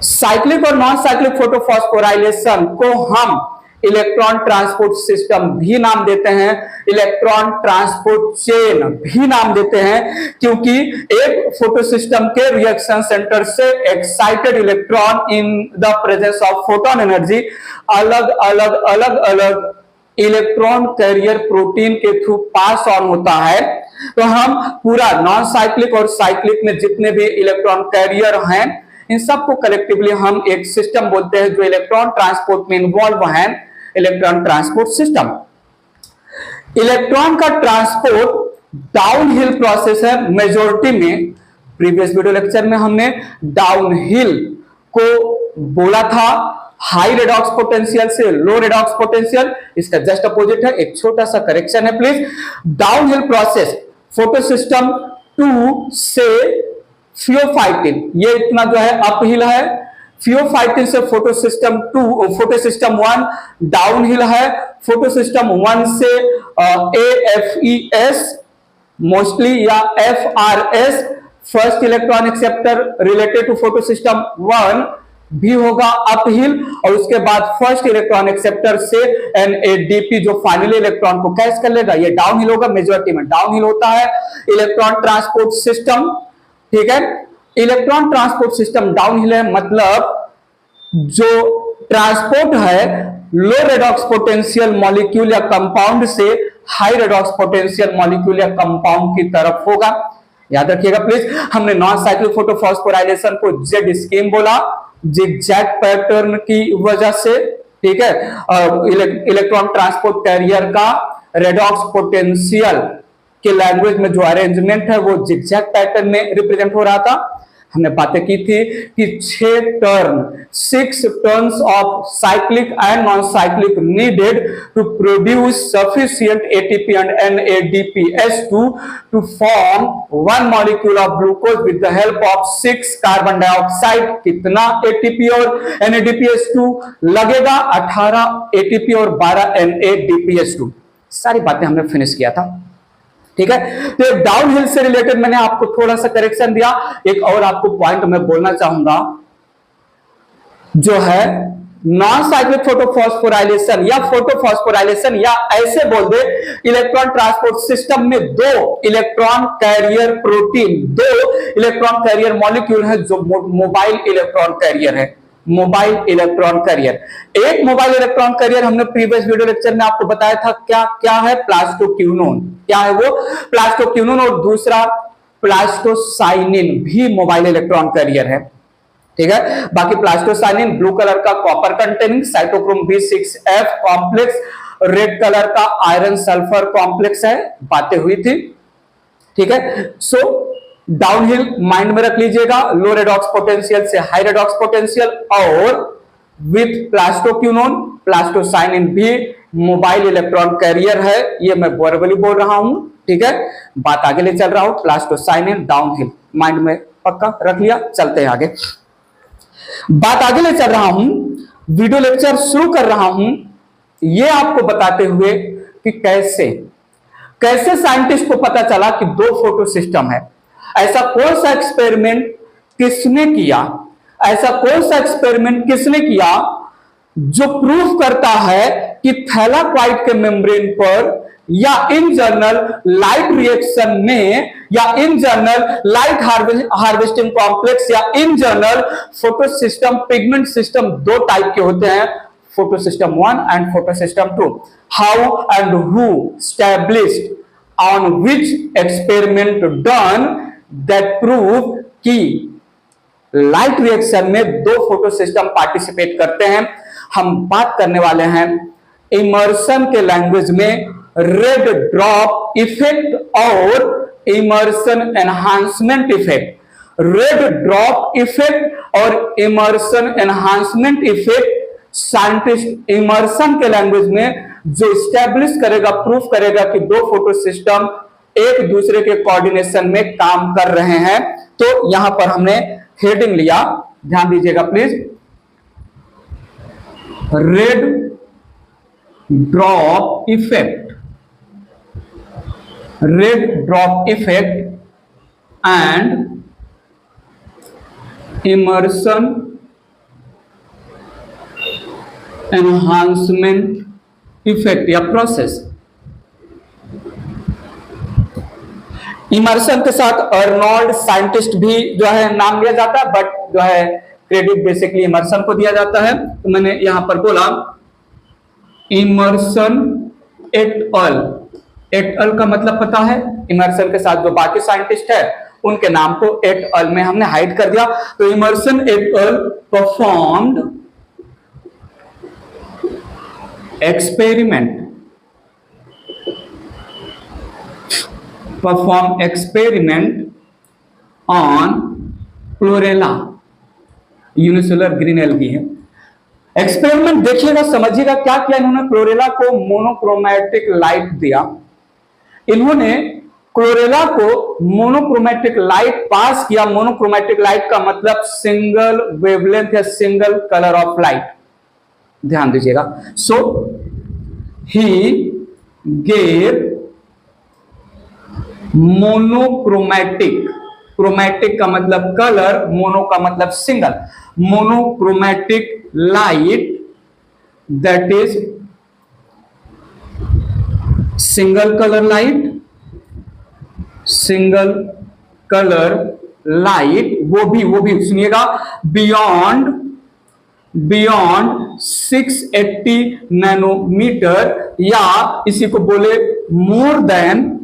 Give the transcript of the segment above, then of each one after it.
Cyclic और non cyclic photophosphorylation को हम इलेक्ट्रॉन ट्रांसपोर्ट सिस्टम भी नाम देते हैं, इलेक्ट्रॉन ट्रांसपोर्ट चेन भी नाम देते हैं, क्योंकि एक फोटो सिस्टम के रिएक्शन सेंटर से excited electron in the presence of photon energy अलग अलग इलेक्ट्रॉन कैरियर प्रोटीन के थ्रू पास ऑन होता है। तो हम पूरा नॉन साइक्लिक और साइक्लिक में जितने भी इलेक्ट्रॉन कैरियर हैं, इन सबको कलेक्टिवली हम एक सिस्टम बोलते हैं जो इलेक्ट्रॉन ट्रांसपोर्ट में इन्वॉल्व है, इलेक्ट्रॉन ट्रांसपोर्ट सिस्टम। इलेक्ट्रॉन का ट्रांसपोर्ट डाउनहिल प्रोसेस है मेजॉरिटी में। प्रीवियस वीडियो लेक्चर में हमने डाउनहिल को बोला था हाई रेडॉक्स पोटेंशियल से लो रेडॉक्स पोटेंशियल, इसका जस्ट अपोजिट है। एक छोटा सा करेक्शन है please. Downhill process photo system 2 से फियोफाइटिन, ये इतना जो है अपहिल है। फियोफाइटिन से फोटो सिस्टम 1 डाउनहिल है। फोटो सिस्टम 1 से AFES मोस्टली या FRS first electron acceptor related to photo system 1 भी होगा अपहिल, और उसके बाद फर्स्ट इलेक्ट्रॉन एक्सेप्टर से NADP जो फाइनली इलेक्ट्रॉन को कैच कर लेगा, ये डाउनहिल होगा। मेजॉरिटी में डाउनहिल होता है इलेक्ट्रॉन ट्रांसपोर्ट सिस्टम, ठीक है। इलेक्ट्रॉन ट्रांसपोर्ट सिस्टम डाउनहिल है, मतलब जो ट्रांसपोर्ट है लो रेडॉक्स पोटेंशियल मॉलिक्यूल या कंपाउंड से हाई रेडॉक्स पोटेंशियल मॉलिक्यूल या कंपाउंड की तरफ होगा। याद रखिएगा प्लीज। हमने नॉन साइक्लिक फोटोफॉस्फोराइलेशन को जेड स्कीम बोला, जिगजैग पैटर्न की वजह से, ठीक है। इलेक्ट्रॉन ट्रांसपोर्ट कैरियर का रेडॉक्स पोटेंशियल के लैंग्वेज में जो अरेंजमेंट है वो जिगजैग पैटर्न में रिप्रेजेंट हो रहा था। हमने बातें की थी कि 6 turns of cyclic and non cyclic needed to produce sufficient ATP and NADPH2 to form 1 molecule of glucose with the help of 6 carbon dioxide. कितना ATP और NADPH2 लगेगा? 18 ATP और 12 NADPH2। सारी बातें हमने फिनिश किया था, ठीक है। तो डाउनहिल से रिलेटेड मैंने आपको थोड़ा सा करेक्शन दिया। एक और आपको पॉइंट मैं बोलना चाहूंगा, जो है नॉन साइक्लिक फोटोफॉस्फोराइलेशन या फोटोफॉस्फोराइलेशन, या ऐसे बोल दे इलेक्ट्रॉन ट्रांसपोर्ट सिस्टम में 2 electron carrier protein, 2 electron carrier molecule है जो मोबाइल इलेक्ट्रॉन कैरियर है। मोबाइल इलेक्ट्रॉन कैरियर, एक मोबाइल इलेक्ट्रॉन कैरियर हमने प्रीवियस वीडियो लेक्चर में आपको बताया था क्या है, प्लास्टोक्यूनोन। क्या है वो? प्लास्टोक्यूनोन। और दूसरा प्लास्टोसाइनिन भी मोबाइल इलेक्ट्रॉन कैरियर है, ठीक है। बाकी प्लास्टोसाइनिन ब्लू कलर का copper containing cytochrome B6F complex, red colour का आयरन सल्फर कॉम्प्लेक्स है, बातें हुई थी, ठीक है। सो डाउनहिल माइंड में रख लीजिएगा, लो रेडॉक्स पोटेंशियल से हाई रेडॉक्स पोटेंशियल, और विथ प्लास्टोक्यूनोन, प्लास्टोसाइनिन भी मोबाइल इलेक्ट्रॉन कैरियर है। ये मैं वर्बली बोल रहा हूं, ठीक है। बात आगे ले चल रहा हूं, प्लास्टोसाइनिन डाउनहिल माइंड में पक्का रख लिया। चलते हैं आगे, बात आगे ले चल रहा हूं, वीडियो लेक्चर शुरू कर रहा हूं ये आपको बताते हुए कि कैसे साइंटिस्ट को पता चला कि 2 फोटो सिस्टम है। ऐसा कौन सा एक्सपेरिमेंट किसने किया, जो प्रूफ करता है कि थैलाक्वाइड के मेम्ब्रेन पर या इन जनरल लाइट रिएक्शन में या in general light harvesting complex या in general photosystem pigment system 2 type के होते हैं, photo system 1 and photosystem 2। How and who established on which experiment done that prove कि light reaction में 2 photo system participate करते हैं। हम बात करने वाले हैं इमर्सन के लैंग्वेज में रेड ड्रॉप इफेक्ट और Emerson enhancement effect. Red drop effect और Emerson enhancement effect scientist Emerson के लैंग्वेज में जो स्टैब्लिश करेगा, प्रूफ करेगा कि 2 फोटो सिस्टम एक दूसरे के कोऑर्डिनेशन में काम कर रहे हैं। तो यहां पर हमने हेडिंग लिया, ध्यान दीजिएगा please, red drop effect, red drop effect and Emerson enhancement effect या प्रोसेस। इमर्सन के साथ अर्नोल्ड साइंटिस्ट भी जो है नाम लिया जाता है, बट जो है क्रेडिट बेसिकली इमर्सन को दिया जाता है। तो मैंने यहां पर बोला इमर्सन एट अल। एट अल का मतलब पता है, इमर्सन के साथ जो बाकी साइंटिस्ट है उनके नाम को एट अल में हमने हाइड कर दिया। तो Emerson et al performed experiment on chlorella unicellular green algae है। एक्सपेरिमेंट देखिएगा, समझिएगा क्या किया इन्होंने। क्लोरेला को मोनोक्रोमैटिक लाइट दिया। इन्होंने क्लोरेला को मोनोक्रोमैटिक लाइट पास किया। मोनोक्रोमैटिक लाइट का मतलब सिंगल वेवलेंथ या सिंगल कलर ऑफ लाइट, ध्यान दीजिएगा। सो ही गेव मोनोक्रोमैटिक, क्रोमैटिक का मतलब कलर, मोनो का मतलब single, monochromatic light that is single colour light, single colour light, वो भी सुनिएगा बियॉन्ड 680 नैनोमीटर, या इसी को बोले मोर देन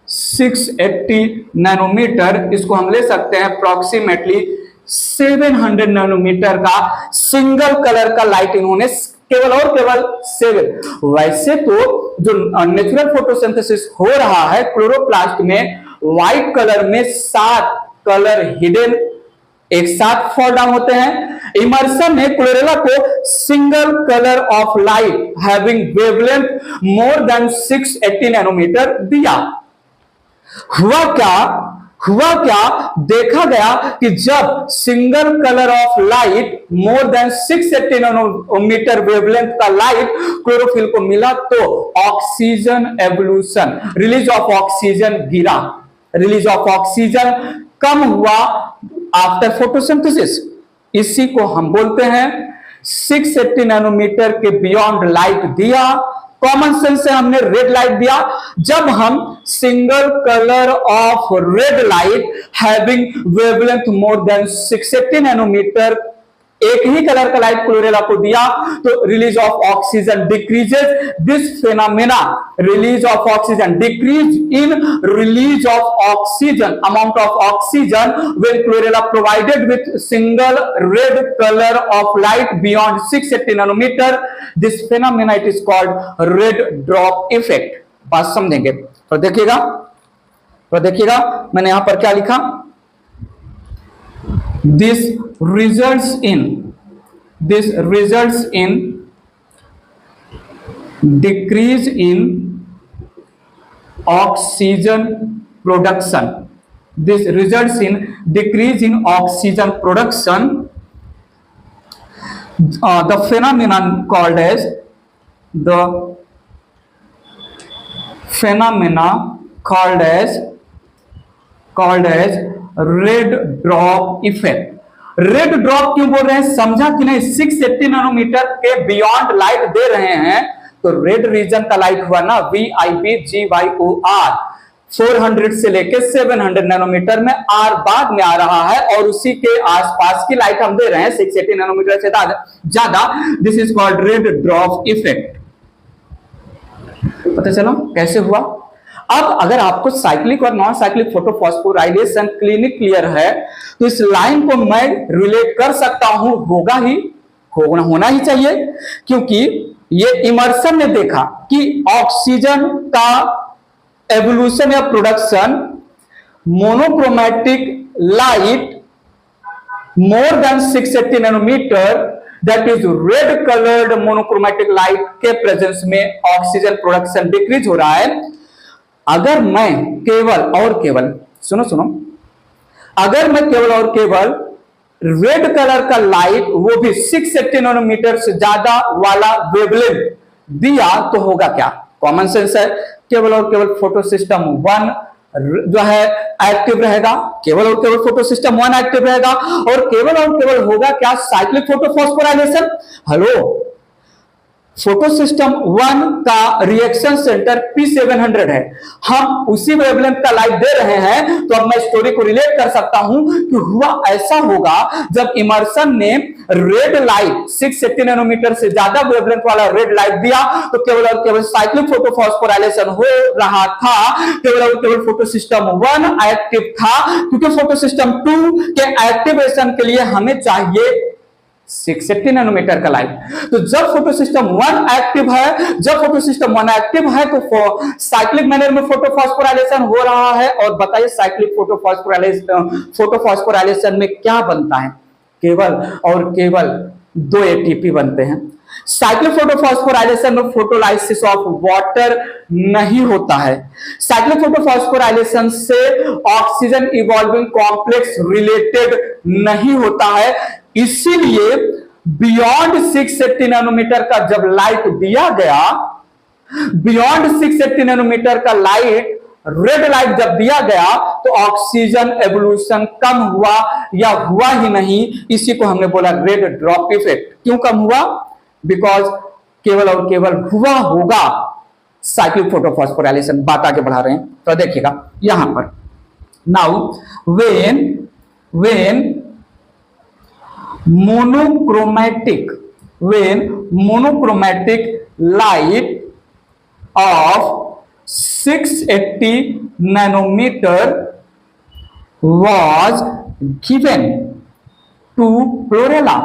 680 नैनोमीटर। इसको हम ले सकते हैं अप्रोक्सीमेटली 700 नैनोमीटर का सिंगल कलर का लाइट इन्होंने केवल और केवल 7। वैसे तो जो नेचुरल फोटोसिंथेसिस हो रहा है क्लोरोप्लास्ट में, व्हाइट कलर में 7 कलर हिडन एक साथ फॉल डाउन होते हैं। इमर्सन ने क्लोरेला को single colour of light having wavelength more than 680 nanometre दिया। हुआ क्या देखा गया कि जब single colour of light more than 680 nanometre wavelength का लाइट क्लोरोफिल को मिला तो oxygen evolution, release of oxygen गिरा, रिलीज ऑफ ऑक्सीजन कम हुआ आफ्टर फोटोसिंथेसिस। इसी को हम बोलते हैं 680 नैनोमीटर के बियॉन्ड लाइट दिया। कॉमन सेंस से हमने रेड लाइट दिया। जब हम single colour of red light having wavelength more than 680 nanometre, एक ही कलर का लाइट क्लोरेला को दिया तो release of oxygen decreases. This phenomena, release of oxygen, decrease in release of oxygen, amount of oxygen when chlorella provided with single red colour of light beyond 680 nanometre, this phenomena it is called red drop effect. बात समझेंगे तो देखिएगा मैंने यहां पर क्या लिखा, this results in decrease in oxygen production. This results in decrease in oxygen production. The phenomenon called as red drop effect. Red drop क्यों बोल रहे हैं, समझा कि नहीं। 680 नैनोमीटर के बियॉन्ड लाइट दे रहे हैं तो रेड रीजन का लाइट हुआ ना, VIBGYOR। 400 से लेके 700 नैनोमीटर में R बाद में आ रहा है और उसी के आसपास की लाइट हम दे रहे हैं 680 नैनोमीटर से ज्यादा। This is called red drop effect. पता चला कैसे हुआ। अब अगर आपको साइक्लिक और नॉन साइक्लिक फोटोफॉस्फोराइलेशन क्लियर है तो इस लाइन को मैं रिलेट कर सकता हूं, होना ही चाहिए, क्योंकि ये इमर्सन ने देखा कि ऑक्सीजन का एवोल्यूशन या production monochromatic light more than 680 nanometre, that is red coloured monochromatic light के प्रेजेंस में ऑक्सीजन प्रोडक्शन डिक्रीज हो रहा है। अगर मैं केवल और केवल सुनो अगर मैं केवल और केवल रेड कलर का लाइट, वो भी 680 नैनोमीटर से ज्यादा वाला वेवलेंथ दिया तो होगा क्या। कॉमन सेंस है, केवल और केवल फोटो सिस्टम 1 जो है एक्टिव रहेगा, केवल और केवल फोटो सिस्टम 1 एक्टिव रहेगा, और केवल होगा क्या, cyclic photophosphorylation. Hello, photo system 1 का रिएक्शन सेंटर P700 है, हम उसी वेवलेंथ का लाइट दे रहे हैं, तो अब मैं स्टोरी को रिलेट कर सकता हूं कि हुआ ऐसा होगा जब इमर्सन ने रेड लाइट 680 नैनोमीटर से ज्यादा वेवलेंथ वाला रेड लाइट दिया, तो केवल और केवल साइक्लिक फोटोफॉस्फोराइलेशन हो रहा था, केवल और केवल फोटो सिस्टम 1 एक्टिव था, क्योंकि फोटो सिस्टम 2 के एक्टिवेशन के लिए हमें चाहिए 680 नैनोमीटर का लाइट। तो जब फोटो सिस्टम 1 एक्टिव है, तो साइक्लिक मैनर में फोटोफॉस्फोराइलेशन हो रहा है। और बताइए साइक्लिक फोटोफॉस्फोराइलेशन में क्या बनता है, केवल और केवल 2 एटीपी बनते हैं। साइक्लिक फोटोफॉस्फोराइलेशन में फोटोलाइसिस ऑफ वाटर नहीं होता है। साइक्लिक फोटोफॉस्फोराइलेशन से ऑक्सीजन इवॉल्विंग कॉम्प्लेक्स रिलेटेड नहीं होता है, इसीलिए बियॉन्ड 680 नैनोमीटर का जब लाइट दिया गया, बियॉन्ड 680 नैनोमीटर का लाइट, रेड लाइट जब दिया गया, तो ऑक्सीजन एवोल्यूशन कम हुआ या हुआ ही नहीं। इसी को हमने बोला रेड ड्रॉप इफेक्ट। क्यों कम हुआ? बिकॉज केवल और केवल हुआ होगा साइक्लिक फोटोफॉस्फोराइलेशन। बात आगे बढ़ा रहे हैं तो देखिएगा यहां पर, now when monochromatic light of 680 nanometer was given to chlorella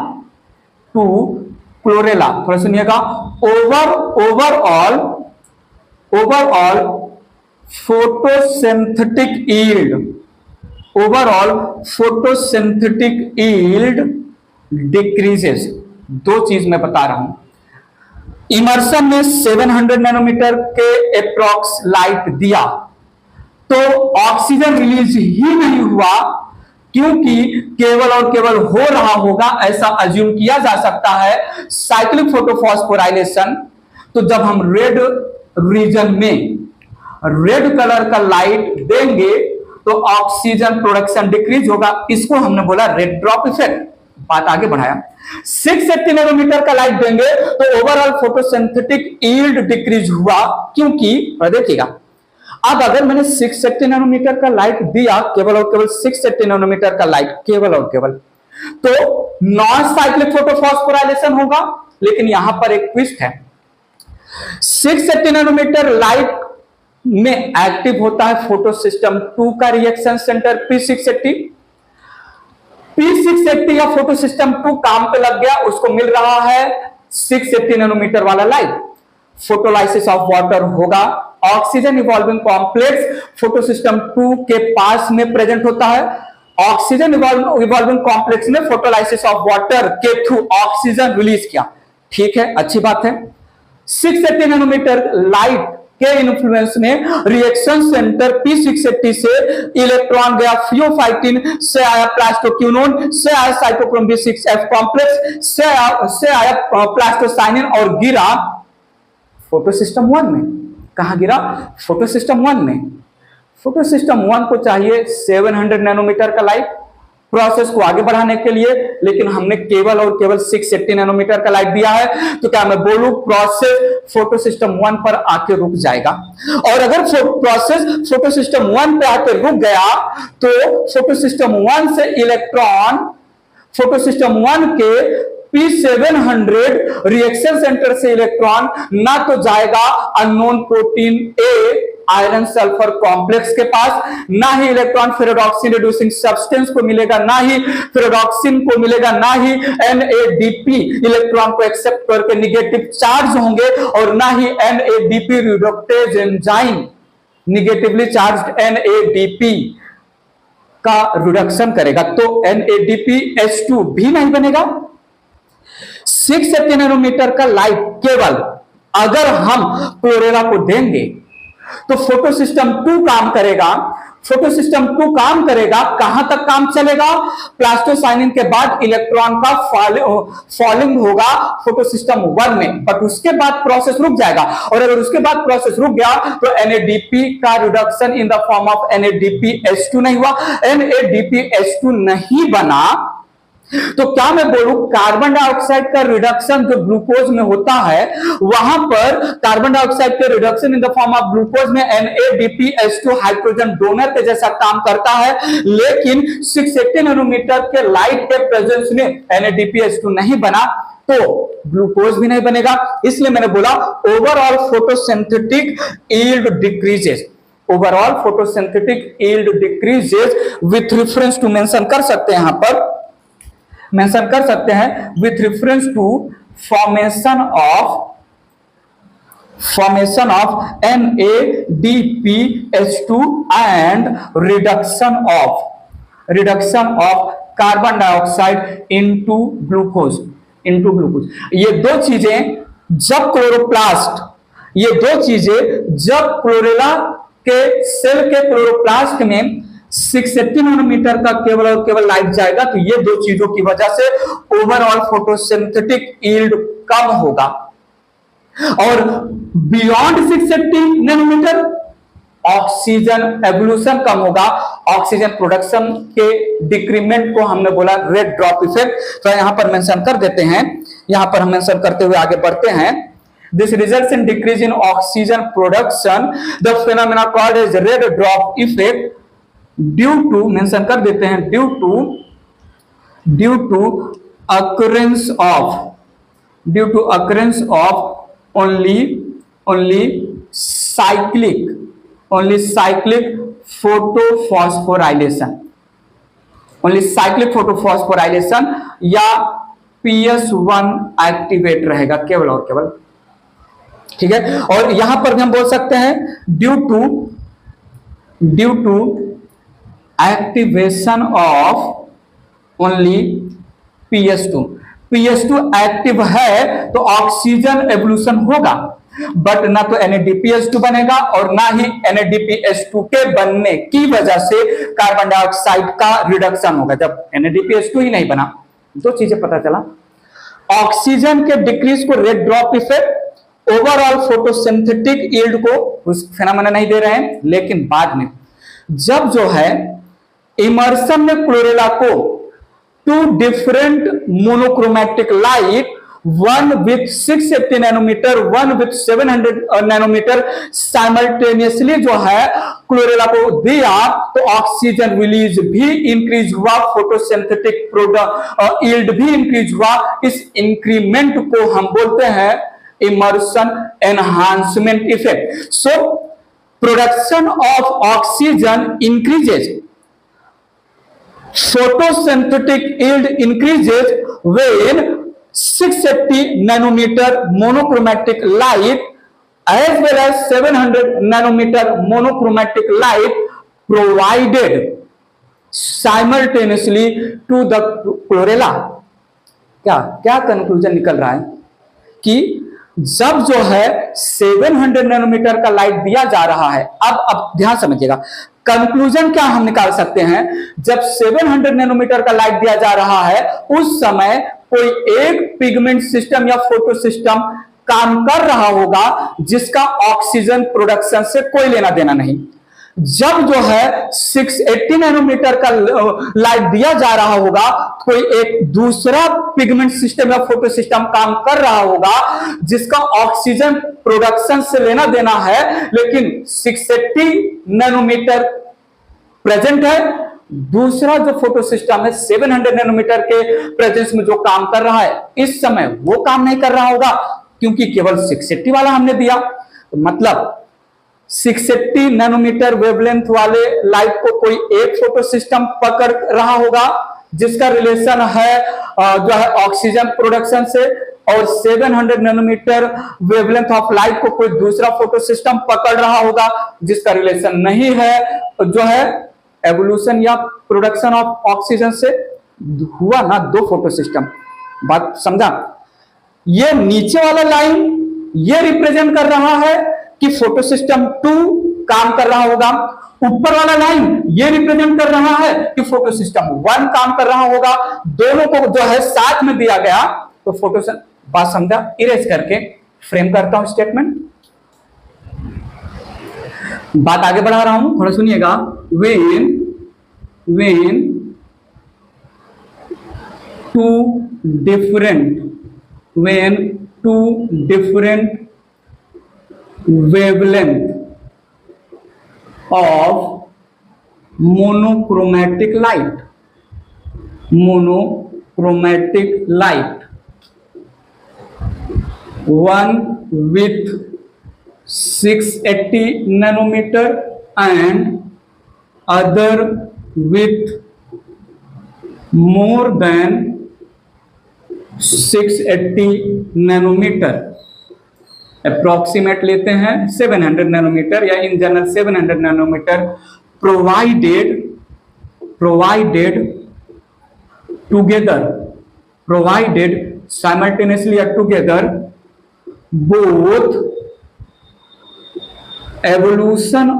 थोड़ा सुनिएगा। Overall photosynthetic yield decreases. दो चीज मैं बता रहा हूं, इमर्सन ने 700 नैनोमीटर के अप्रॉक्स लाइट दिया तो ऑक्सीजन रिलीज ही नहीं हुआ, क्योंकि केवल और केवल हो रहा होगा, ऐसा अज्यूम किया जा सकता है, साइक्लिक फोटोफॉस्फोराइलेशन। तो जब हम रेड रीजन में रेड कलर का लाइट देंगे तो ऑक्सीजन प्रोडक्शन डिक्रीज होगा, इसको हमने बोला रेड ड्रॉप इफेक्ट। बात आगे बढ़ाया, 680 नैनोमीटर का लाइट देंगे तो ओवरऑल फोटोसिंथेटिक यील्ड डिक्रीज हुआ, क्योंकि देखिएगा अब अगर मैंने 680 नैनोमीटर का लाइट दिया, केवल और केवल 680 नैनोमीटर का लाइट, केवल और केवल, तो नॉन साइक्लिक फोटोफॉस्फोराइलेशन होगा। लेकिन यहां पर एक ट्विस्ट है, 680 नैनोमीटर लाइट में एक्टिव होता है फोटो सिस्टम 2 का रिएक्शन सेंटर P680 या फोटो सिस्टम 2 काम पे लग गया, उसको मिल रहा है 680 नैनोमीटर वाला लाइट। फोटोलाइसिस ऑफ वाटर होगा, oxygen evolving complex photo system 2 के पास में प्रेजेंट होता है। ऑक्सीजन इवॉल्विंग कॉम्प्लेक्स ने फोटोलाइसिस ऑफ वाटर के थ्रू ऑक्सीजन रिलीज किया। ठीक है, अच्छी बात है। 680 नैनोमीटर लाइट के इन्फ्लुएंस में रिएक्शन सेंटर P680 से इलेक्ट्रॉन गया फियोफाइटिन, से आया प्लास्टोक्यूनोन, से आया साइटोक्रोम B6F कॉम्प्लेक्स, से आया प्लास्टोसाइनिन और गिरा फोटो सिस्टम 1 में। कहां गिरा? फोटो सिस्टम 1 में। फोटो सिस्टम 1 को चाहिए 700 नैनोमीटर का लाइट प्रोसेस को आगे बढ़ाने के लिए, लेकिन हमने केवल और केवल 680 नैनोमीटर का लाइट दिया है, तो क्या मैं बोलूं प्रोसेस फोटो सिस्टम 1 पर आके रुक जाएगा। और अगर प्रोसेस फोटो सिस्टम 1 पे आके रुक गया तो फोटो सिस्टम 1 से इलेक्ट्रॉन फोटो सिस्टम 1 के P700 रिएक्शन सेंटर से इलेक्ट्रॉन ना तो जाएगा unknown protein A iron sulphur complex के पास, ना ही इलेक्ट्रॉन फेरोडॉक्सिन रिड्यूसिंग सब्सटेंस को मिलेगा, ना ही फेरोडॉक्सिन को मिलेगा, ना ही NADP इलेक्ट्रॉन को एक्सेप्ट करके निगेटिव चार्ज होंगे, और ना ही NADP reductase enzyme negatively charged NADP का रिडक्शन करेगा, तो NADPH2 भी नहीं बनेगा। 680 नैनोमीटर का लाइट केवल अगर हम क्लोरेला को देंगे तो फोटो सिस्टम 2 काम करेगा, फोटो सिस्टम 2 काम करेगा, कहां तक काम चलेगा? प्लास्टोसाइनिन के बाद इलेक्ट्रॉन का फॉलिंग होगा फोटो सिस्टम 1 में, बट उसके बाद प्रोसेस रुक जाएगा। और अगर उसके बाद प्रोसेस रुक गया तो NADP का reduction in the form of NADPH2 नहीं हुआ। NADPH2 नहीं बना तो क्या मैं बोलूं, कार्बन डाइऑक्साइड का रिडक्शन जो ग्लूकोज में होता है, वहां पर कार्बन डाइऑक्साइड के reduction in the form of glucose में NADPH2 हाइड्रोजन डोनर के जैसा काम करता है, लेकिन 680 नैनोमीटर के लाइट के प्रेजेंस में NADPH2 नहीं बना तो ग्लूकोज भी नहीं बनेगा। इसलिए मैंने बोला overall photosynthetic yield decreases, overall photosynthetic yield decreases with reference to, mention कर सकते हैं यहां पर, मेंशन कर सकते हैं with reference to formation of NADPH2 and reduction of carbon dioxide into glucose. ये दो चीजें जब क्लोरेला के सेल के क्लोरोप्लास्ट में 680 नैनोमीटर का केवल और केवल लाइट जाएगा, तो ये दो चीजों की वजह से ओवरऑल फोटोसिंथेटिक यील्ड कम होगा। और बियॉन्ड 680 नैनोमीटर ऑक्सीजन एवोल्यूशन कम होगा, ऑक्सीजन प्रोडक्शन के डिक्रीमेंट को हमने बोला रेड ड्रॉप इफेक्ट। तो यहां पर मेंशन कर देते हैं, यहां पर हम मेंशन करते हुए आगे बढ़ते हैं। This results in decrease in oxygen production, the phenomena called as red drop effect due to, mention कर देते हैं, due to occurrence of only cyclic photophosphorylation या PS1 एक्टिवेट रहेगा केवल और केवल, ठीक है। और यहां पर हम बोल सकते हैं due to activation of only PS2 active है तो ऑक्सीजन एवोल्यूशन होगा, बट ना तो NADPH2 बनेगा और ना ही NADPH2 के बनने की वजह से कार्बन डाइऑक्साइड का रिडक्शन होगा। जब NADPH2 ही नहीं बना, दो चीजें पता चला, ऑक्सीजन के डिक्रीज को red drop effect, overall photosynthetic yield को उस फेनोमेना नहीं दे रहे हैं, लेकिन बाद में जब जो है इमर्सन में क्लोरेला को 2 different monochromatic light, one with 680 nanometre, one with 700 nanometre simultaneously जो है क्लोरेला को दिया, तो ऑक्सीजन रिलीज भी इंक्रीज हुआ, फोटोसिंथेटिक प्रोडक्ट यील्ड भी इंक्रीज हुआ। इस इंक्रीमेंट को हम बोलते हैं Emerson enhancement effect. So production of oxygen increases, photosynthetic yield increases when 680 nanometer monochromatic light as well as 700 nanometer monochromatic light provided simultaneously to the chlorella। क्या conclusion निकल रहा है कि जब जो है 700 नैनोमीटर का लाइट दिया जा रहा है, अब ध्यान समझिएगा, कंक्लूजन क्या हम निकाल सकते हैं, जब 700 नैनोमीटर का लाइट दिया जा रहा है उस समय कोई एक पिगमेंट सिस्टम या फोटो सिस्टम काम कर रहा होगा जिसका ऑक्सीजन प्रोडक्शन से कोई लेना देना नहीं। जब जो है 680 नैनोमीटर का लाइट दिया जा रहा होगा, कोई एक दूसरा पिगमेंट सिस्टम या फोटो सिस्टम काम कर रहा होगा जिसका ऑक्सीजन प्रोडक्शन से लेना देना है, लेकिन 680 नैनोमीटर प्रेजेंट है, दूसरा जो फोटो सिस्टम है 700 नैनोमीटर के प्रेजेंस में जो काम कर रहा है, इस समय वो काम नहीं कर रहा होगा क्योंकि केवल 680 वाला हमने दिया। तो मतलब 680 नैनोमीटर वेवलेंथ वाले लाइट को कोई एक फोटो सिस्टम पकड़ रहा होगा जिसका रिलेशन है जो है ऑक्सीजन प्रोडक्शन से, और 700 नैनोमीटर वेवलेंथ ऑफ लाइट को कोई दूसरा फोटो सिस्टम पकड़ रहा होगा जिसका रिलेशन नहीं है जो है एवोल्यूशन या प्रोडक्शन ऑफ ऑक्सीजन से। हुआ ना दो फोटो सिस्टम, बात समझा। ये नीचे वाला लाइन ये रिप्रेजेंट कर रहा है कि फोटो सिस्टम 2 काम कर रहा होगा। ऊपर वाला लाइन ये रिप्रेजेंट कर रहा है कि फोटो सिस्टम 1 काम कर रहा होगा। दोनों को जो है साथ में दिया गया, तो फोटो बात समझा, इरेज करके फ्रेम करता हूं स्टेटमेंट। बात आगे बढ़ा रहा हूं, थोड़ा सुनिएगा। when two different wavelength of monochromatic light, one with 680 nanometer and other with more than 680 nanometer, approximate लेते हैं 700 नैनोमीटर या in general 700 nanometre, provided simultaneously or together both evolution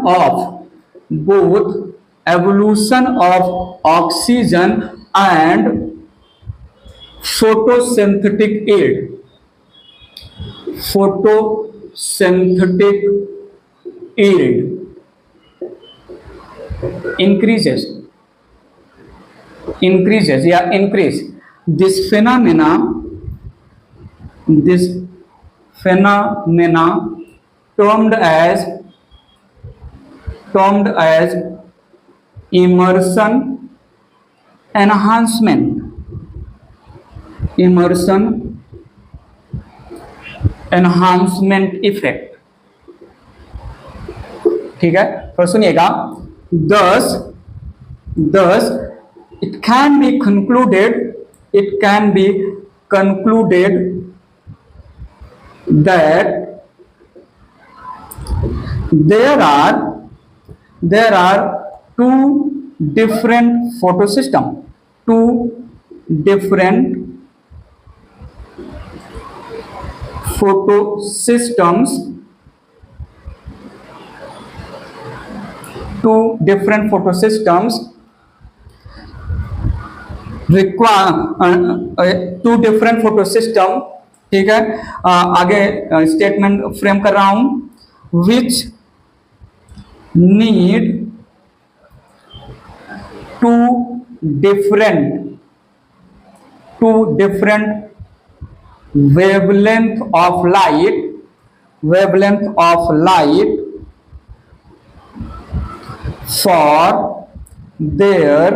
of oxygen and photosynthetic yield increase. This phenomena termed as immersion enhancement effect। ठीक है, तो सुनिएगा। thus it can be concluded that there are two different photosystems ठीक है। आगे statement frame कर रहा हूं, which need two different wavelength of light for their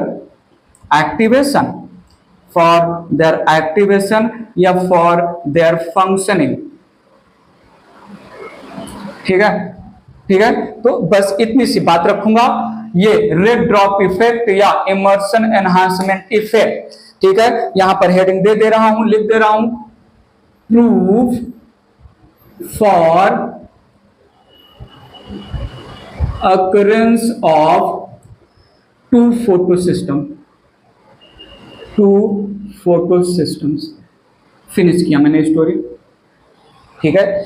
activation या for their functioning। ठीक है, तो बस इतनी सी बात रखूंगा। ये रेड ड्रॉप इफेक्ट या इमर्शन एनहांसमेंट इफेक्ट, ठीक है, यहां पर हेडिंग लिख दे रहा हूं, proof for occurrence of two photosystems। Finish किया मैंने स्टोरी। ठीक है,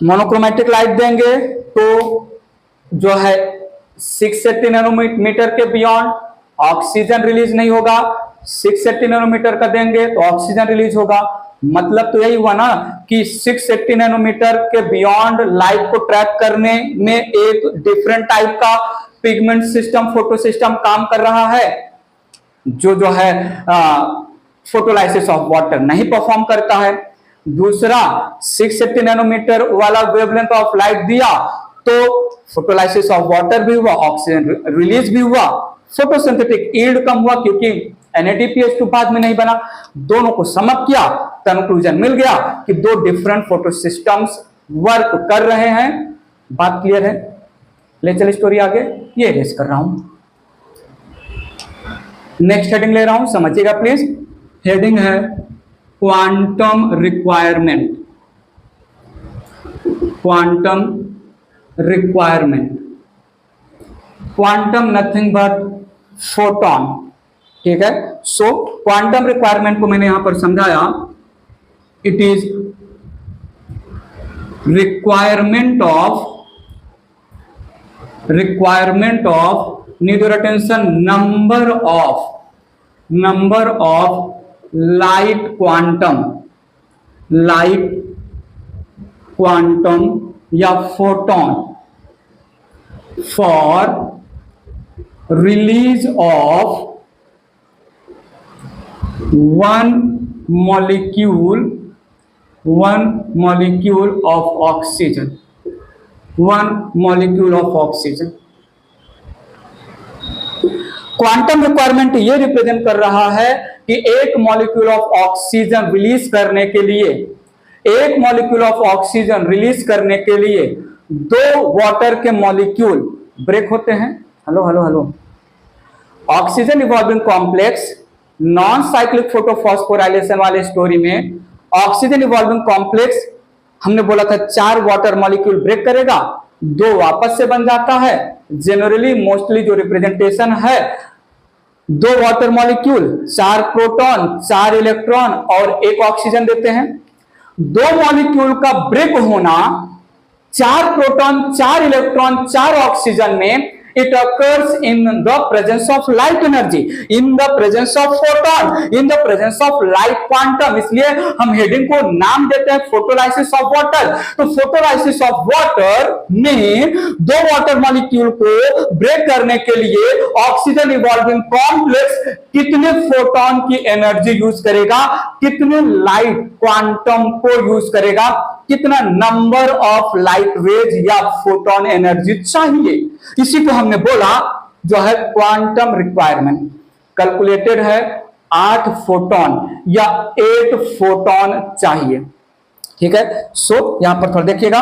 मोनोक्रोमेटिक लाइट देंगे तो जो है 680 नैनोमीटर के बियॉन्ड ऑक्सीजन रिलीज नहीं होगा। 680 नैनोमीटर का देंगे तो ऑक्सीजन रिलीज होगा। मतलब तो यही हुआ ना कि 680 नैनोमीटर के बियॉन्ड लाइट को ट्रैक करने में एक डिफरेंट टाइप का पिगमेंट सिस्टम, फोटो सिस्टम काम कर रहा है, जो है फोटोलाइसिस ऑफ वाटर नहीं परफॉर्म करता है। दूसरा 680 नैनोमीटर वाला वेवलेंथ ऑफ लाइट दिया तो फोटोलाइसिस ऑफ वाटर भी हुआ, ऑक्सीजन रिलीज भी हुआ, फोटोसिंथेटिक यील्ड कम हुआ क्योंकि NADPH2 बाद में नहीं बना। दोनों को समअप किया, कंक्लूजन मिल गया कि दो डिफरेंट फोटो सिस्टम्स वर्क कर रहे हैं। बात क्लियर है? ले चल स्टोरी आगे, ये रेस कर रहा हूं। नेक्स्ट हेडिंग ले रहा हूं, समझिएगा प्लीज। हेडिंग है quantum requirement. Quantum nothing but photon. ठीक है, सो क्वांटम रिक्वायरमेंट को मैंने यहां पर समझाया। It is requirement of requirement of, need your attention, number of light quantum या photon for release of one molecule of oxygen, quantum requirement ये represent कर रहा है कि एक मॉलिक्यूल ऑफ ऑक्सीजन रिलीज करने के लिए दो वाटर के मॉलिक्यूल ब्रेक होते हैं। Hello oxygen evolving complex non cyclic photophosphorylation वाले स्टोरी में ऑक्सीजन इवॉल्विंग कॉम्प्लेक्स हमने बोला था 4 वाटर मॉलिक्यूल ब्रेक करेगा, 2 वापस से बन जाता है। जनरली मोस्टली जो रिप्रेजेंटेशन है 2 वाटर मॉलिक्यूल, 4 प्रोटॉन, 4 इलेक्ट्रॉन और 1 ऑक्सीजन देते हैं। 2 मॉलिक्यूल का ब्रेक होना 4 प्रोटॉन, 4 इलेक्ट्रॉन, 4 ऑक्सीजन में it occurs in the presence of light energy, in the presence of photon, in the presence of light quantum। इसलिए हम हेडिंग को नाम देते हैं फोटोलाइसिस ऑफ वाटर। तो फोटोलाइसिस ऑफ वाटर में 2 वाटर मॉलिक्यूल को ब्रेक करने के लिए ऑक्सीजन इवॉल्विंग कॉम्प्लेक्स कितने फोटोन की एनर्जी यूज करेगा, कितने लाइट क्वांटम को यूज करेगा, कितना नंबर ऑफ लाइट रेज या फोटोन एनर्जी चाहिए, इसी को हमने बोला जो है क्वांटम रिक्वायरमेंट। कैलकुलेटेड है 8 फोटोन या 8 फोटोन चाहिए। ठीक है, सो यहां पर थोड़ा देखिएगा,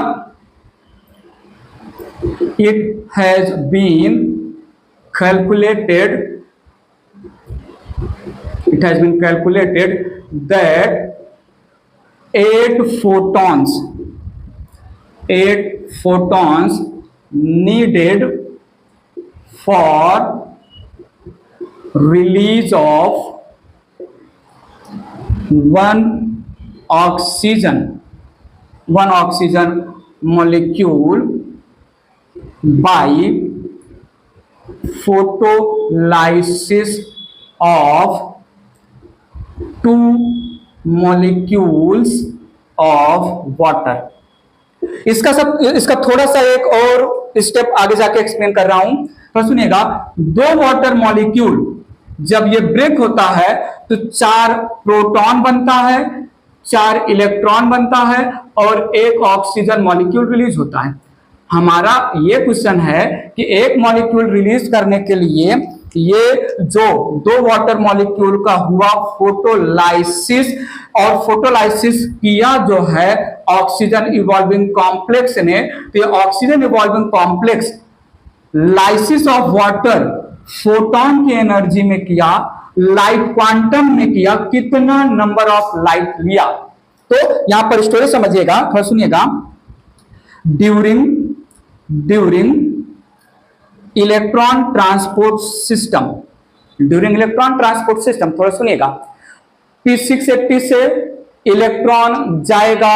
it has been calculated that 8 photons needed for release of one oxygen molecule by photolysis of 2 molecules of water। इसका थोड़ा सा एक और स्टेप आगे जाके एक्सप्लेन कर रहा हूं, तो सुनिएगा। 2 वाटर मॉलिक्यूल जब ये ब्रेक होता है तो 4 प्रोटॉन बनता है, 4 इलेक्ट्रॉन बनता है और 1 ऑक्सीजन मॉलिक्यूल रिलीज होता है। हमारा ये क्वेश्चन है कि एक मॉलिक्यूल रिलीज करने के लिए ये जो 2 वाटर मॉलिक्यूल का हुआ फोटोलाइसिस, और फोटोलाइसिस किया जो है ऑक्सीजन इवॉल्विंग कॉम्प्लेक्स ने, तो ये oxygen evolving complex lysis of water photon की एनर्जी में किया, लाइट क्वांटम में किया, कितना नंबर ऑफ लाइट लिया। तो यहां पर स्टोरी समझिएगा, थोड़ा सुनिएगा। ड्यूरिंग इलेक्ट्रॉन ट्रांसपोर्ट सिस्टम, थोड़ा सुनिएगा। P680 से इलेक्ट्रॉन जाएगा,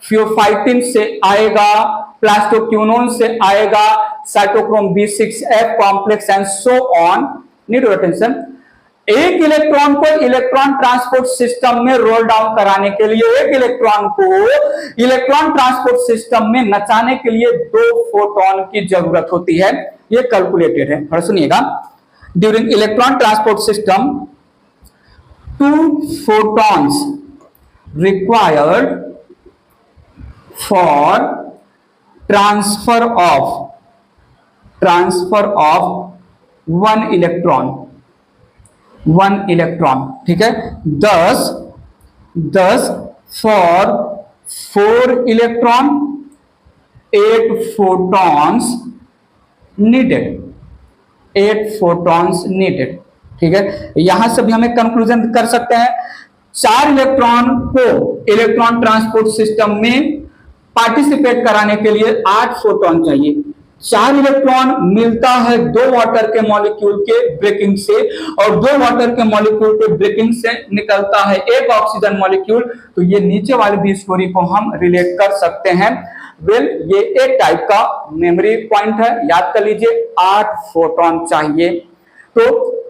फ्यूफाइटिन से आएगा, प्लास्टोक्यूनोन से आएगा, cytochrome B6F complex and so on. Need your attention. एक इलेक्ट्रॉन को इलेक्ट्रॉन ट्रांसपोर्ट सिस्टम में रोल डाउन कराने के लिए, एक इलेक्ट्रॉन को इलेक्ट्रॉन ट्रांसपोर्ट सिस्टम में नचाने के लिए 2 फोटोन की जरूरत होती है। ये कैलकुलेटेड है, थोड़ा सुनिएगा। During electron transport system 2 photons required for transfer of 1 electron। ठीक है, thus for 4 electron 8 photons needed। ठीक है, यहां से भी हम एक कंक्लूजन कर सकते हैं। 4 इलेक्ट्रॉन को इलेक्ट्रॉन ट्रांसपोर्ट सिस्टम में पार्टिसिपेट कराने के लिए 8 फोटोन चाहिए। 4 इलेक्ट्रॉन मिलता है 2 वाटर के मॉलिक्यूल के ब्रेकिंग से, और 2 वाटर के मॉलिक्यूल के ब्रेकिंग से निकलता है 1 ऑक्सीजन मॉलिक्यूल। तो ये नीचे वाली भी स्टोरी को हम रिलेट कर सकते हैं। वेल ये एक टाइप का मेमोरी पॉइंट है, याद कर लीजिए 8 फोटोन चाहिए। तो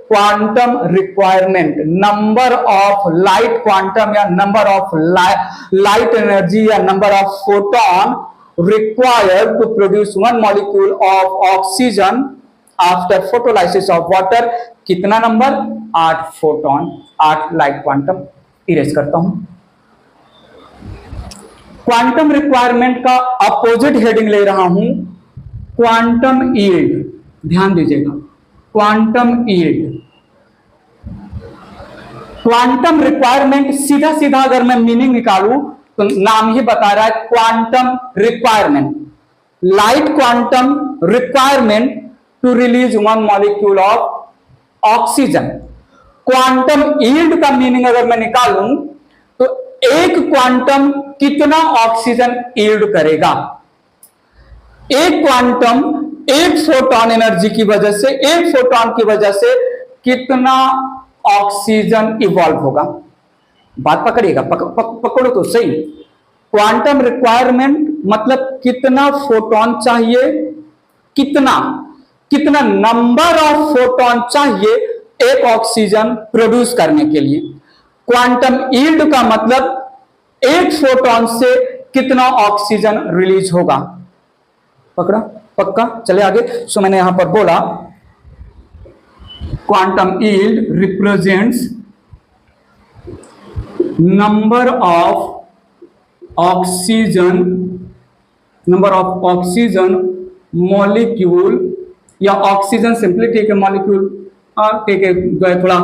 quantum requirement, number of light quantum या नंबर ऑफ लाइट एनर्जी या number of photon required to produce one molecule of oxygen after photolysis of water, कितना number? 8 photon, 8 light quantum. Erase करता हूं। क्वांटम रिक्वायरमेंट का opposite heading ले रहा हूं, quantum yield. ध्यान दीजिएगा, क्वांटम यील्ड। क्वांटम रिक्वायरमेंट सीधा सीधा अगर मैं मीनिंग निकालूं तो नाम ही बता रहा है quantum requirement, light quantum requirement to release one molecule of oxygen. Quantum yield का मीनिंग अगर मैं निकालूं तो एक क्वांटम कितना ऑक्सीजन यील्ड करेगा। एक क्वांटम एक फोटोन एनर्जी की वजह से, एक फोटोन की वजह से कितना ऑक्सीजन इवॉल्व होगा। बात पकड़िएगा, पकड़ो तो सही। क्वांटम रिक्वायरमेंट मतलब कितना फोटोन चाहिए, कितना नंबर ऑफ फोटोन चाहिए एक ऑक्सीजन प्रोड्यूस करने के लिए। क्वांटम यील्ड का मतलब एक फोटोन से कितना ऑक्सीजन रिलीज होगा। पकड़ा? पक्का? चले आगे। सो मैंने यहां पर बोला quantum yield represents number of oxygen molecule, या ऑक्सीजन सिंपली ठीक है, मॉलिक्यूल ठीक है, थोड़ा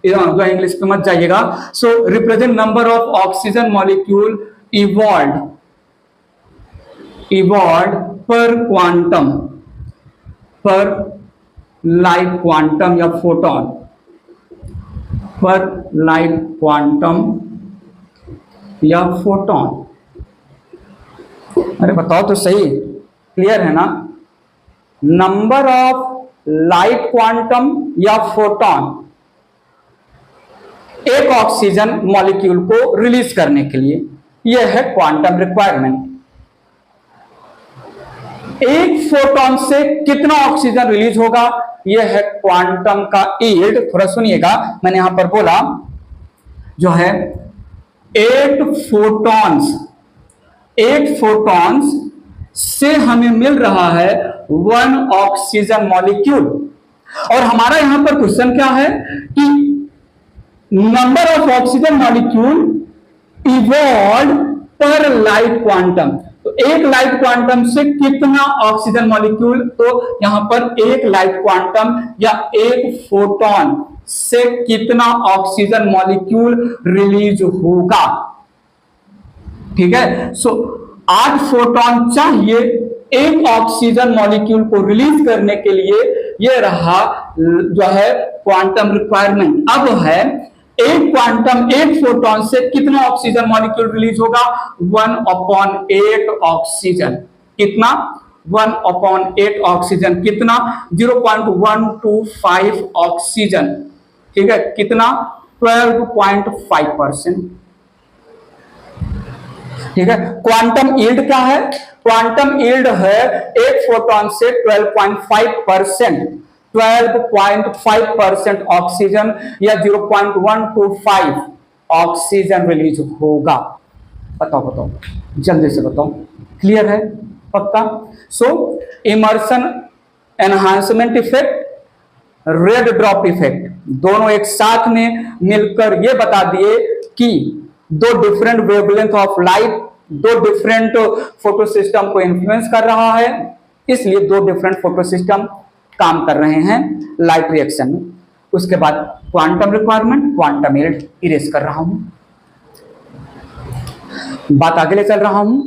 जो इंग्लिश पे मत जाइएगा। So represent number of oxygen molecule evolve per light quantum या फोटोन, पर लाइट क्वांटम या फोटोन। अरे बताओ तो सही, क्लियर है ना? नंबर ऑफ लाइट क्वांटम या फोटोन एक ऑक्सीजन मॉलिक्यूल को रिलीज करने के लिए, यह है क्वांटम रिक्वायरमेंट। एक फोटोन से कितना ऑक्सीजन रिलीज होगा, यह है क्वांटम का यील्ड। थोड़ा सुनिएगा, मैंने यहां पर बोला जो है 8 फोटॉन्स से हमें मिल रहा है 1 ऑक्सीजन मॉलिक्यूल। और हमारा यहां पर क्वेश्चन क्या है कि number of oxygen molecule evolve per light quantum. तो एक लाइट क्वांटम से कितना ऑक्सीजन मॉलिक्यूल, तो यहां पर एक लाइट क्वांटम या एक फोटोन से कितना ऑक्सीजन मॉलिक्यूल रिलीज होगा। ठीक है, सो 8 फोटोन चाहिए एक ऑक्सीजन मॉलिक्यूल को रिलीज करने के लिए। यह रहा जो है क्वांटम रिक्वायरमेंट। अब है एक फोटोन से कितना ऑक्सीजन मॉलिक्यूल रिलीज होगा, 1/8 ऑक्सीजन। कितना? 1/8 ऑक्सीजन। कितना? 0.125 ऑक्सीजन। ठीक है, कितना? 12.5%। ठीक है, क्वांटम यील्ड क्या है? क्वांटम यील्ड है एक फोटोन से 12.5% ऑक्सीजन या 0.125 ऑक्सीजन रिलीज होगा। बताओ जल्दी से बताओ, क्लियर है? पक्का? So Emerson enhancement effect, red drop effect, दोनों एक साथ में मिलकर ये बता दिए कि 2 different wavelength of light 2 different photo system को इन्फ्लुएंस कर रहा है, इसलिए 2 डिफरेंट फोटो सिस्टम काम कर रहे हैं लाइट रिएक्शन में। उसके बाद quantum requirement, quantum yield erase कर रहा हूं, बात आगे ले चल रहा हूं।